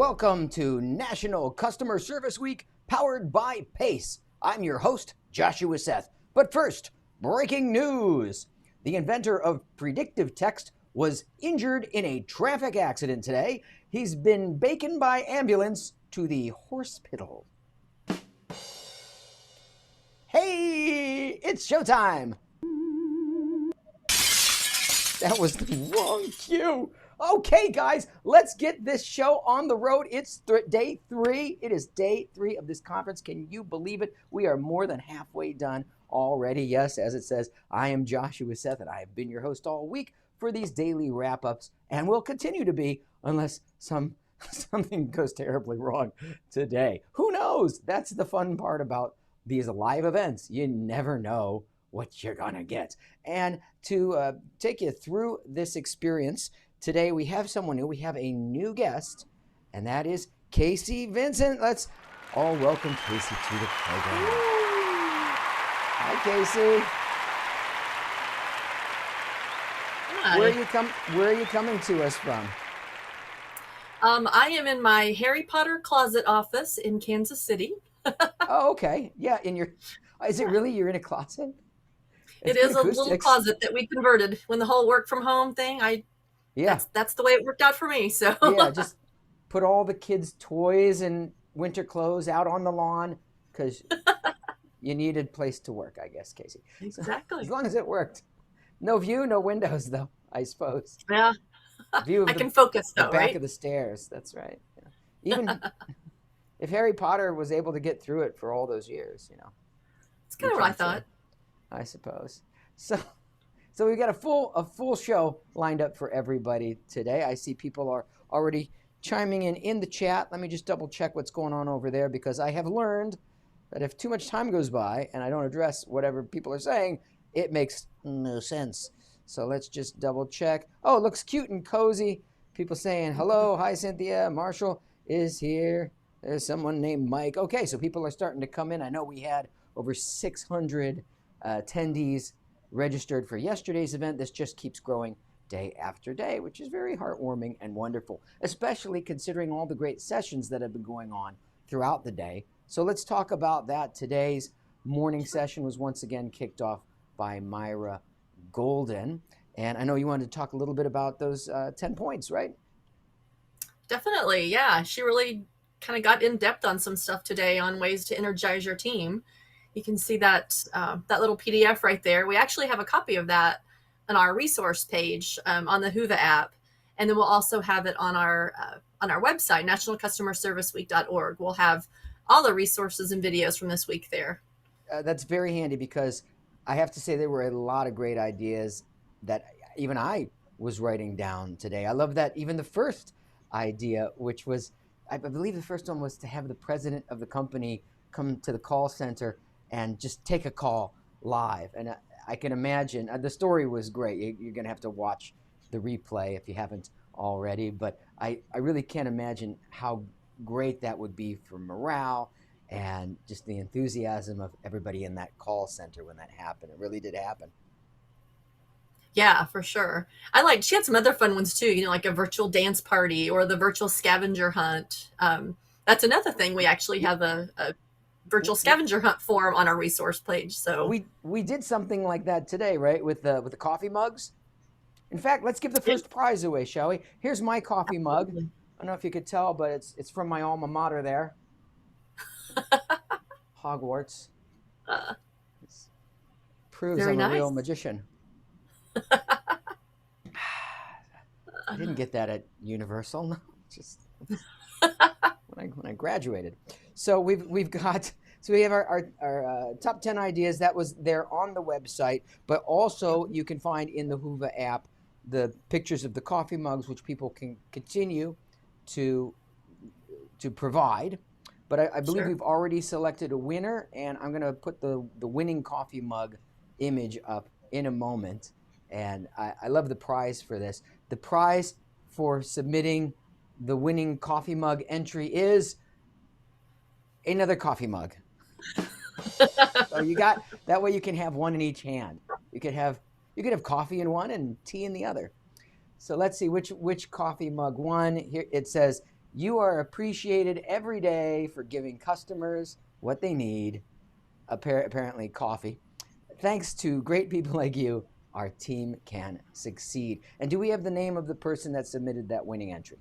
welcome to National Customer Service Week, powered by PACE. I'm your host, Joshua Seth. But first, breaking news. The inventor of predictive text was injured in a traffic accident today. He's been taken by ambulance to the hospital. Hey, it's showtime. That was the wrong cue. Okay, guys, let's get this show on the road. It's day 3. It is day 3 of this conference. Can you believe it? We are more than halfway done already. Yes, as it says, I am Joshua Seth, and I have been your host all week for these daily wrap-ups, and will continue to be unless something goes terribly wrong today. Who knows? That's the fun part about these live events. You never know what you're gonna get. And to take you through this experience today, we have someone new. We have a new guest, and that is Casey Vincent. Let's all welcome Casey to the program. Hi, Casey. Hi. Where are you coming to us from? I am in my Harry Potter closet office in Kansas City. Oh, okay. Yeah, is it really you're in a closet? It is a little closet that we converted when the whole work from home thing. That's the way it worked out for me. So yeah, just put all the kids' toys and winter clothes out on the lawn because you needed a place to work, I guess, Casey. Exactly. So, as long as it worked. No view, no windows, though, I suppose. Yeah. View of I can focus though, the back right? of the stairs. That's right. Yeah. Even if Harry Potter was able to get through it for all those years, It's kind of what I thought. I suppose. So we've got a full show lined up for everybody today. I see people are already chiming in the chat. Let me just double check what's going on over there, because I have learned that if too much time goes by and I don't address whatever people are saying, it makes no sense. So let's just double check. Oh, it looks cute and cozy. People saying hello, hi Cynthia, Marshall is here. There's someone named Mike. Okay, so people are starting to come in. I know we had over 600 attendees registered for yesterday's event. This just keeps growing day after day, which is very heartwarming and wonderful, especially considering all the great sessions that have been going on throughout the day. So let's talk about that. Today's morning session was once again kicked off by Myra Golden. And I know you wanted to talk a little bit about those 10 points, right? Definitely. Yeah. She really kind of got in depth on some stuff today on ways to energize your team. You can see that little PDF right there. We actually have a copy of that on our resource page on the Whova app. And then we'll also have it on our website, nationalcustomerserviceweek.org. We'll have all the resources and videos from this week there. That's very handy, because I have to say there were a lot of great ideas that even I was writing down today. I love that even the first idea, which was, I believe the first one was to have the president of the company come to the call center and just take a call live. And I can imagine, the story was great. You're going to have to watch the replay if you haven't already. But I really can't imagine how great that would be for morale and just the enthusiasm of everybody in that call center when that happened. It really did happen. Yeah, for sure. She had some other fun ones too, like a virtual dance party or the virtual scavenger hunt. That's another thing. We actually have a virtual scavenger hunt form on our resource page. So we did something like that today, right? With the coffee mugs. In fact, let's give the first prize away, shall we? Here's my coffee mug. I don't know if you could tell, but it's from my alma mater there. Hogwarts. This proves I'm a real magician. I didn't get that at Universal. No, just when I graduated. So we have our top 10 ideas. That was there on the website, but also you can find in the Whova app the pictures of the coffee mugs, which people can continue to provide. But I believe we've already selected a winner, and I'm going to put the winning coffee mug image up in a moment. And I love the prize for this. The prize for submitting the winning coffee mug entry is another coffee mug. So you got that way you can have one in each hand. You could have coffee in one and tea in the other. So let's see which coffee mug won. Here it says You are appreciated every day for giving customers what they need, apparently coffee. Thanks to great people like you, our team can succeed. And do we have the name of the person that submitted that winning entry?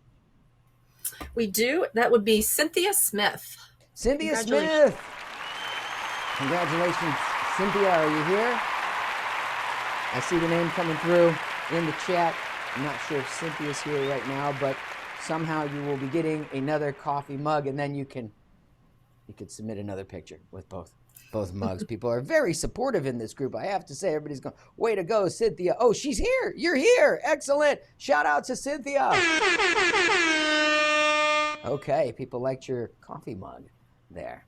We do. That would be Cynthia Smith. Cynthia Smith! Congratulations, Cynthia. Are you here? I see the name coming through in the chat. I'm not sure if Cynthia's here right now, but somehow you will be getting another coffee mug, and then you could submit another picture with both mugs. People are very supportive in this group. I have to say, everybody's going, way to go, Cynthia. Oh, she's here. You're here. Excellent. Shout out to Cynthia. Okay, people liked your coffee mug there.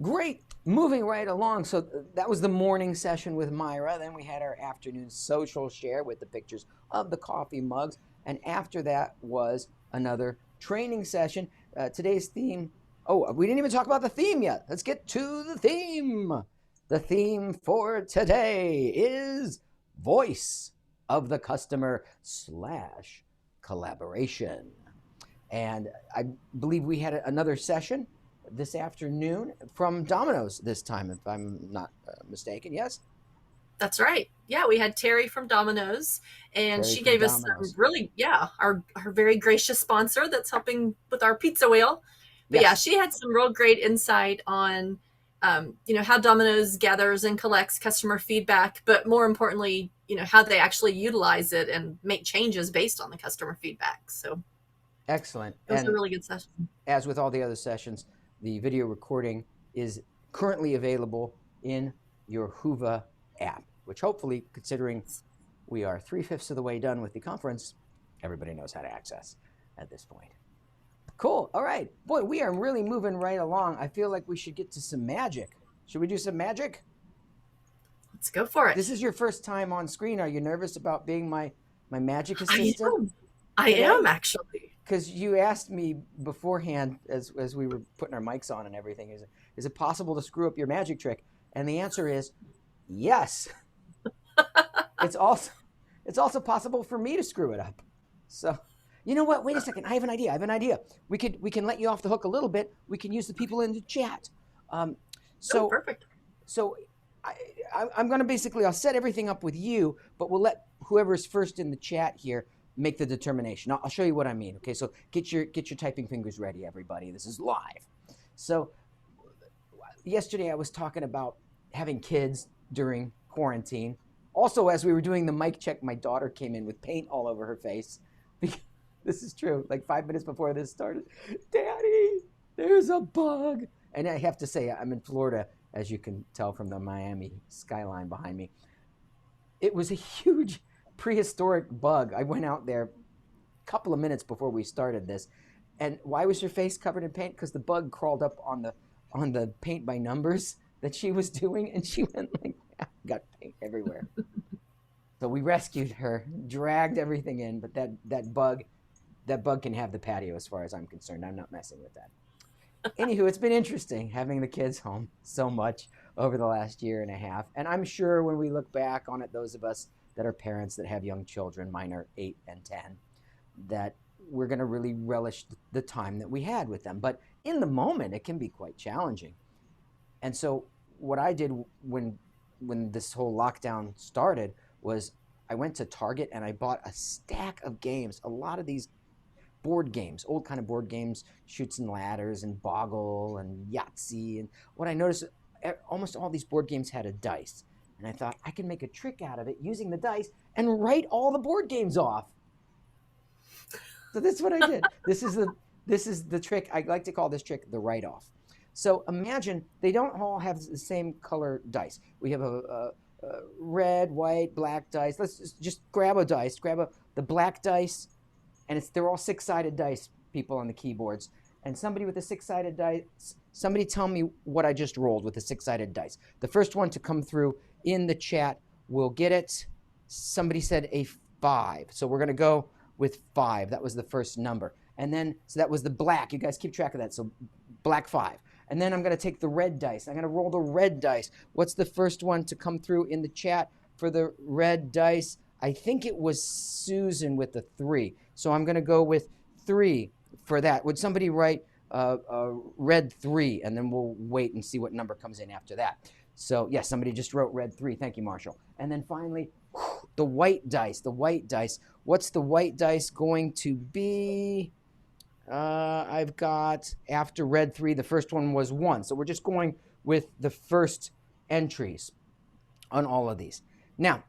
Great. Moving right along. So that was the morning session with Myra. Then we had our afternoon social share with the pictures of the coffee mugs. And after that was another training session. Today's theme. Oh, we didn't even talk about the theme yet. Let's get to the theme. The theme for today is voice of the customer / collaboration. And I believe we had another session this afternoon from Domino's this time, if I'm not mistaken. Yes? That's right. Yeah, we had Terry from Domino's, and she gave us some really, our very gracious sponsor that's helping with our pizza wheel. But yes. Yeah, she had some real great insight on, how Domino's gathers and collects customer feedback, but more importantly, how they actually utilize it and make changes based on the customer feedback. So excellent. It was a really good session. As with all the other sessions, the video recording is currently available in your Whova app, which hopefully, considering we are 3/5 of the way done with the conference, everybody knows how to access at this point. Cool. All right. Boy, we are really moving right along. I feel like we should get to some magic. Should we do some magic? Let's go for it. This is your first time on screen. Are you nervous about being my magic assistant? I am actually. Because you asked me beforehand as we were putting our mics on and everything, is it possible to screw up your magic trick? And the answer is yes. It's also possible for me to screw it up. So, you know what? Wait a second. I have an idea. We can let you off the hook a little bit. We can use the people in the chat. Perfect. So I'm going to basically, I'll set everything up with you, but we'll let whoever's first in the chat here make the determination. I'll show you what I mean. Okay, so get your typing fingers ready, everybody. This is live. So yesterday I was talking about having kids during quarantine. Also, as we were doing the mic check, my daughter came in with paint all over her face. This is true. Like 5 minutes before this started, Daddy, there's a bug. And I have to say, I'm in Florida, as you can tell from the Miami skyline behind me. It was a huge prehistoric bug. I went out there a couple of minutes before we started this. And why was her face covered in paint? Because the bug crawled up on the paint by numbers that she was doing, and she went like, got paint everywhere. So we rescued her, dragged everything in, but that bug can have the patio as far as I'm concerned. I'm not messing with that. Anywho, it's been interesting having the kids home so much over the last year and a half. And I'm sure when we look back on it, those of us that are parents that have young children, mine are 8 and 10, that we're going to really relish the time that we had with them. But in the moment, it can be quite challenging. And so what I did when this whole lockdown started was I went to Target and I bought a stack of games, a lot of these board games, old kind of board games, Chutes and Ladders and Boggle and Yahtzee. And what I noticed, almost all these board games had a dice. And I thought I can make a trick out of it using the dice and write all the board games off. So that's what I did. This is the trick. I like to call this trick the write-off. So imagine they don't all have the same color dice. We have a red, white, black dice. Let's just grab a dice. The black dice, and they're all 6-sided dice, people on the keyboards. And somebody with a 6-sided dice, somebody tell me what I just rolled with the 6-sided dice. The first one to come through in the chat will get it. Somebody said a 5. So we're going to go with 5. That was the first number. And then, so that was the black. You guys keep track of that. So black 5. And then I'm going to take the red dice. I'm going to roll the red dice. What's the first one to come through in the chat for the red dice? I think it was Susan with the 3. So I'm going to go with 3. for that, would somebody write red 3, and then we'll wait and see what number comes in after that. So yes, somebody just wrote red 3. Thank you, Marshall. And then finally, the white dice. The white dice. What's the white dice going to be? I've got, after red 3, the first one was 1. So we're just going with the first entries on all of these. Now,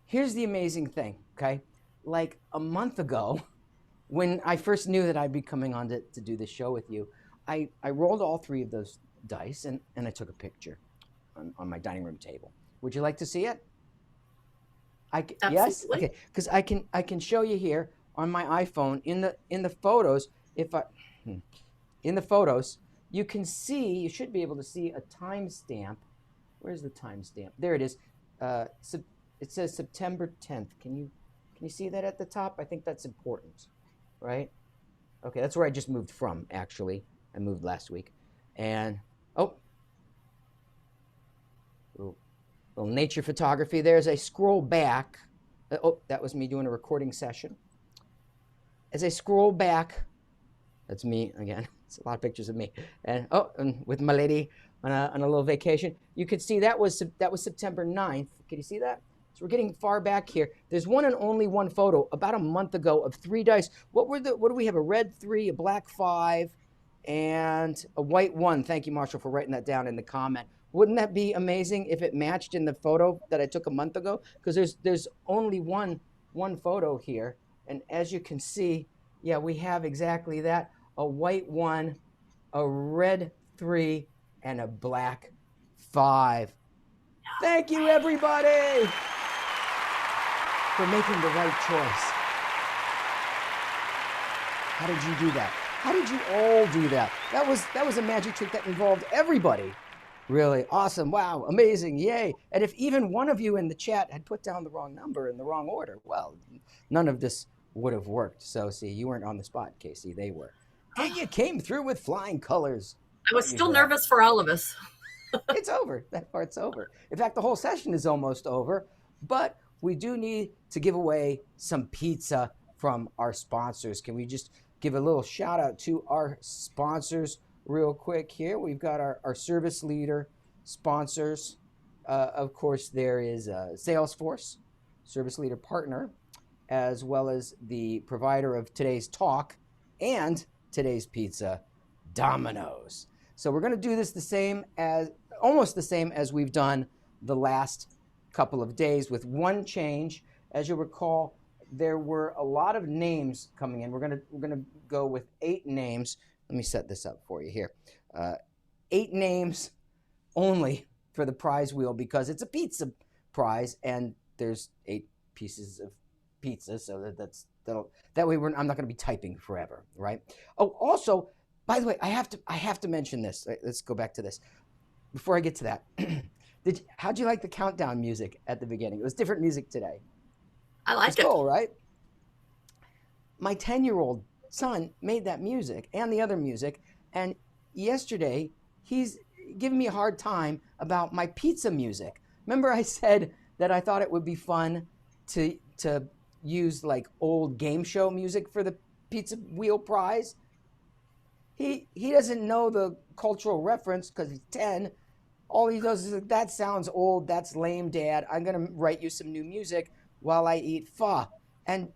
here's the amazing thing, okay? Like a month ago, when I first knew that I'd be coming on to do this show with you, I rolled all 3 of those dice and I took a picture on my dining room table. Would you like to see it? Yes? Okay, because I can show you here on my iPhone in the photos. In the photos, you can see, you should be able to see a timestamp. Where's the timestamp? There it is. It says September 10th. Can you see that at the top? I think that's important, right? Okay, that's where I just moved from, actually. I moved last week. And, little nature photography there. As I scroll back, that was me doing a recording session. As I scroll back, that's me again. It's a lot of pictures of me. And with my lady on a little vacation. You could see that was September 9th. Can you see that? So we're getting far back here. There's one and only one photo about a month ago of 3 dice. What do we have? A red 3, a black 5, and a white 1. Thank you, Marshall, for writing that down in the comment. Wouldn't that be amazing if it matched in the photo that I took a month ago? Because there's only one photo here. And as you can see, yeah, we have exactly that. A white 1, a red 3, and a black 5. Thank you, everybody, for making the right choice. How did you do that? How did you all do that? That was a magic trick that involved everybody. Really awesome. Wow. Amazing. Yay. And if even one of you in the chat had put down the wrong number in the wrong order, well, none of this would have worked. So see, you weren't on the spot, Casey. They were. And you came through with flying colors. I was still nervous for all of us. It's over. That part's over. In fact, the whole session is almost over. But we do need to give away some pizza from our sponsors. Can we just give a little shout out to our sponsors real quick here? We've got our service leader sponsors. Of course, there is Salesforce, service leader partner, as well as the provider of today's talk and today's pizza, Domino's. So we're going to do this almost the same as we've done the last couple of days, with one change. As you'll recall, there were a lot of names coming in. We're going to go with 8 names. Let me set this up for you here. 8 names only for the prize wheel, because it's a pizza prize and there's 8 pieces of pizza. So that way I'm not going to be typing forever, right? Oh, also, by the way, I have to mention this. Let's go back to this before I get to that. How'd you like the countdown music at the beginning? It was different music today. I like it. It's cool, right? My 10-year-old son made that music and the other music, and yesterday he's giving me a hard time about my pizza music. Remember I said that I thought it would be fun to use like old game show music for the pizza wheel prize? He doesn't know the cultural reference because he's 10. All he does is like, that sounds old, that's lame, Dad. I'm going to write you some new music while I eat pho. And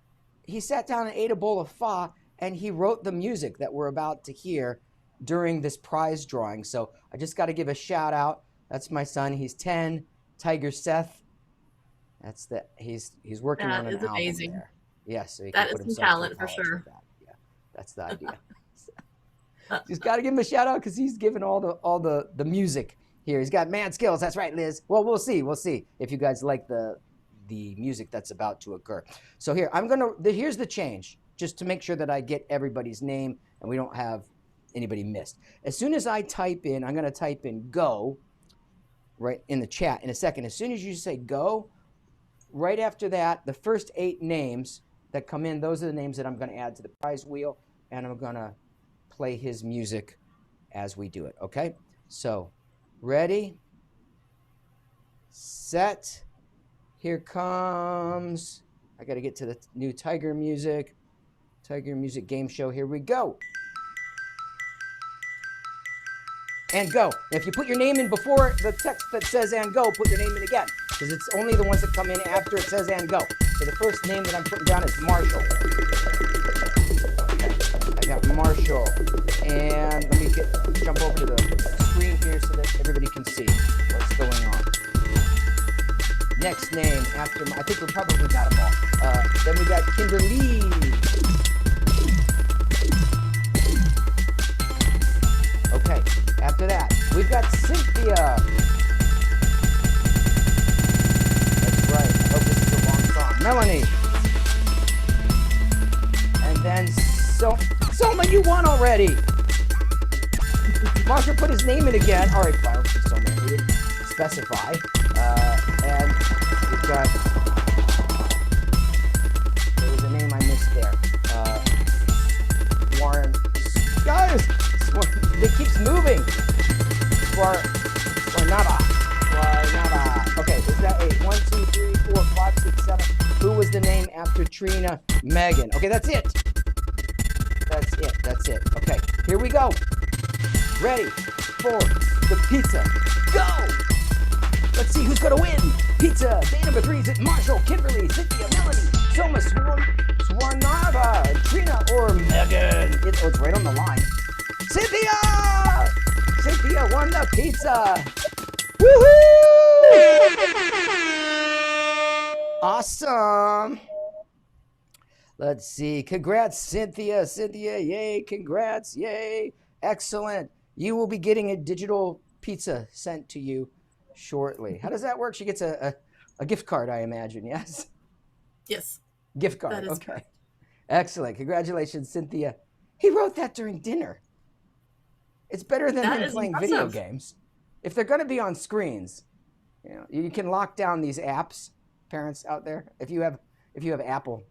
he sat down and ate a bowl of pho, and he wrote the music that we're about to hear during this prize drawing. So I just got to give a shout out. That's my son. He's 10. Tiger Seth. He's working on an album amazing. there. Yeah, so he that can is put some himself talent through for college sure. with that. Yeah, that's the idea. Just got to give him a shout out because he's given all the music here. He's got mad skills. That's right, Liz. Well, we'll see if you guys like the music that's about to occur. So here, here's the change, just to make sure that I get everybody's name and we don't have anybody missed. As soon as I type in, I'm going to type in go right in the chat in a second. As soon as you say go, right after that, the first 8 names that come in, those are the names that I'm going to add to the prize wheel, and I'm going to play his music as we do it, okay? So, ready, set, here comes, I got to get to the new Tiger music. Tiger Music Game Show. Here we go. And go. If you put your name in before the text that says and go, put your name in again. Because it's only the ones that come in after it says and go. So the first name that I'm putting down is Marshall. Okay. I got Marshall. And let me jump over to the screen here so that everybody can see what's going on. Next name after I think we probably got them all. Then we got Kimberly. Okay, after that, we've got Cynthia. That's right. I hope this is a long song. Melanie. And then Soma, you won already. Marshall put his name in again. All right, fine. Soma, we didn't specify. And we've got, there was a name I missed there. Warren. Guys, it keeps moving. Warnaba. Okay, is that 8? 1, 2, 3, 4, 5, 6, 7. Who was the name after Trina? Megan. Okay, that's it. That's it. Okay, here we go. Ready for the pizza. Go! Let's see who's going to win. Pizza. Day number 3 is it Marshall, Kimberly, Cynthia, Melanie, Soma, Swarnava, Trina, or Megan. It's right on the line. Cynthia! Cynthia won the pizza. Woohoo! Awesome. Let's see. Congrats, Cynthia. Cynthia, yay. Congrats, yay. Excellent. You will be getting a digital pizza sent to you shortly. How does that work? She gets a gift card, I imagine, yes? Yes. Gift card, that is okay. correct. Excellent. Congratulations, Cynthia. He wrote that during dinner. It's better than him playing video games. If they're going to be on screens, you can lock down these apps, parents out there. If you have Apple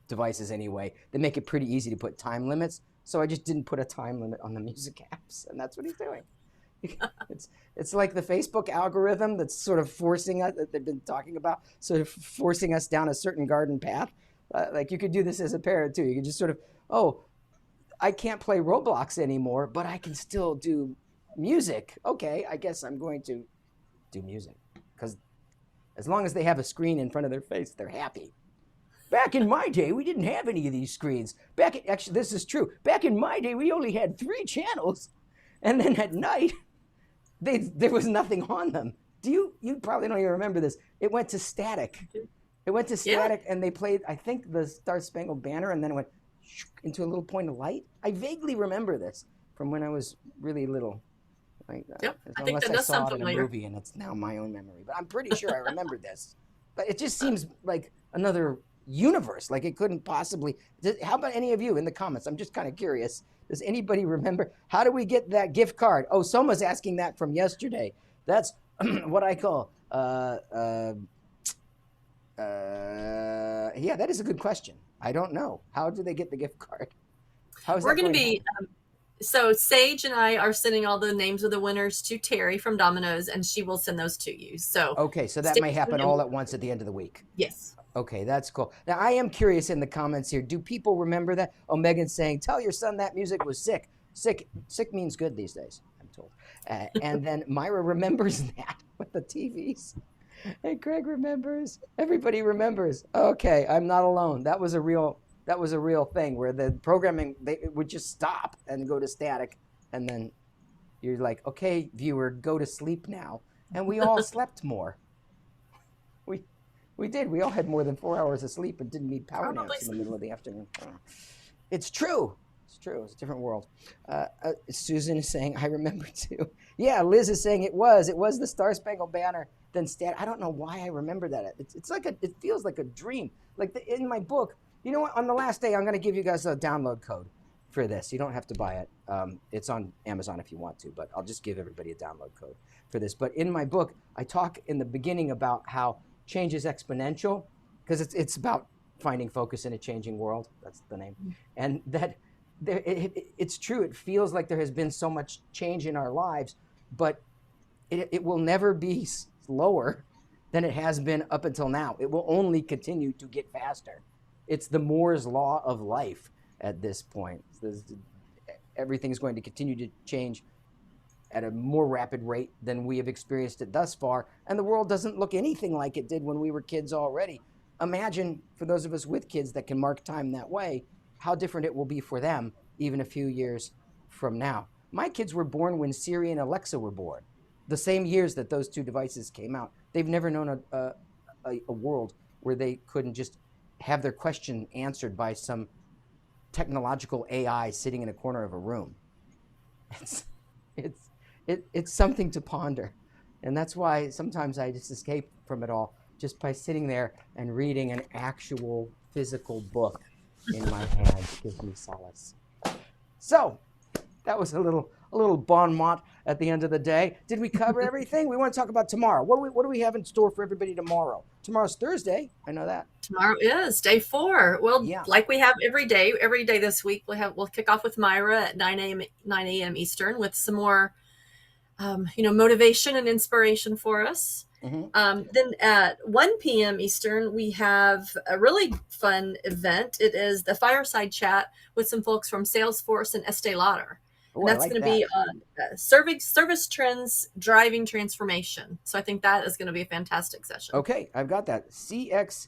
devices anyway, they make it pretty easy to put time limits. So I just didn't put a time limit on the music apps, and that's what he's doing. It's like the Facebook algorithm that's sort of forcing us, that they've been talking about, sort of forcing us down a certain garden path. Like you could do this as a parent too. You could just sort of, I can't play Roblox anymore, but I can still do music. Okay, I guess I'm going to do music. Because as long as they have a screen in front of their face, they're happy. Back in my day, we didn't have any of these screens. Actually, this is true. Back in my day, we only had 3 channels. And then at night, there was nothing on them. You probably don't even remember this. It went to static. And they played, I think, the Star Spangled Banner, and then it went into a little point of light. I vaguely remember this from when I was really little. Like that. Yep, I think Unless that I does saw sound it in a familiar. movie, and it's now my own memory. But I'm pretty sure I remember this. But it just seems like another universe. Like it couldn't possibly. How about any of you in the comments? I'm just kind of curious. Does anybody remember? How do we get that gift card? Oh, Soma's asking that from yesterday. That's what I call. Yeah, that is a good question. I don't know. How do they get the gift card? We're going to be. So Sage and I are sending all the names of the winners to Terry from Domino's, and she will send those to you. So okay, so that may happen all at once at the end of the week. Yes. Okay, that's cool. Now, I am curious in the comments here. Do people remember that? Oh, Megan's saying, tell your son that music was sick. Sick means good these days, I'm told. And then Myra remembers that with the TVs. And Craig remembers. Everybody remembers. Okay, I'm not alone. That was a real thing where the programming, it would just stop and go to static. And then you're like, okay, viewer, go to sleep now. And we all slept more. We did. We all had more than 4 hours of sleep and didn't need power naps in the middle of the afternoon. It's true. It's true. It's a different world. Susan is saying, I remember too. Yeah, Liz is saying it was the Star Spangled Banner. Then I don't know why I remember that. It's like it feels like a dream. Like in my book, you know what? On the last day, I'm going to give you guys a download code for this. You don't have to buy it. It's on Amazon if you want to, but I'll just give everybody a download code for this. But in my book, I talk in the beginning about how change is exponential, because it's about finding focus in a changing world. That's the name. And that it's true. It feels like there has been so much change in our lives, but it will never be slower than it has been up until now. It will only continue to get faster. it's the Moore's law of life at this point. Everything's going to continue to change at a more rapid rate than we have experienced it thus far, and the world doesn't look anything like it did when we were kids already. Imagine, for those of us with kids that can mark time that way, how different it will be for them even a few years from now. My kids were born when Siri and Alexa were born, the same years that those two devices came out. They've never known a world where they couldn't just have their question answered by some technological AI sitting in a corner of a room. It's something to ponder. And that's why sometimes I just escape from it all just by sitting there and reading an actual physical book in my hand. It gives me solace. So that was a little bon mot at the end of the day. Did we cover everything? We want to talk about tomorrow. What do we have in store for everybody tomorrow? Tomorrow's Thursday. I know that. Tomorrow is day 4. Well, Yeah. like we have every day this week, we'll kick off with Myra at 9 a.m. Eastern with some more, motivation and inspiration for us. Mm-hmm. Then at 1 p.m. Eastern, we have a really fun event. It is the fireside chat with some folks from Salesforce and Estee Lauder. Oh, And that's I like going to that. be on service trends driving transformation. So I think that is going to be a fantastic session. Okay, I've got that. CX.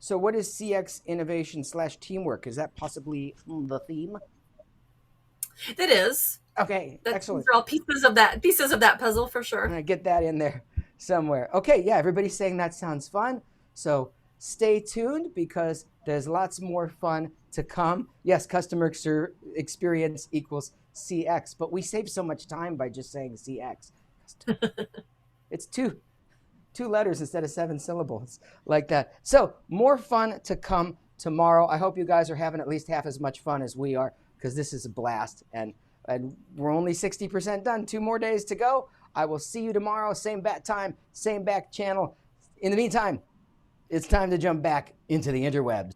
So what is CX innovation / teamwork? Is that possibly the theme? It is. Okay, excellent. These are all pieces of that puzzle for sure. I'm going to get that in there somewhere. Okay, yeah, everybody's saying that sounds fun. So stay tuned because there's lots more fun to come. Yes, customer experience equals CX, but we save so much time by just saying CX. It's two letters instead of 7 syllables like that. So more fun to come tomorrow. I hope you guys are having at least half as much fun as we are because this is a blast. And we're only 60% done. 2 more days to go. I will see you tomorrow. Same bat time, same back channel. In the meantime, it's time to jump back into the interwebs.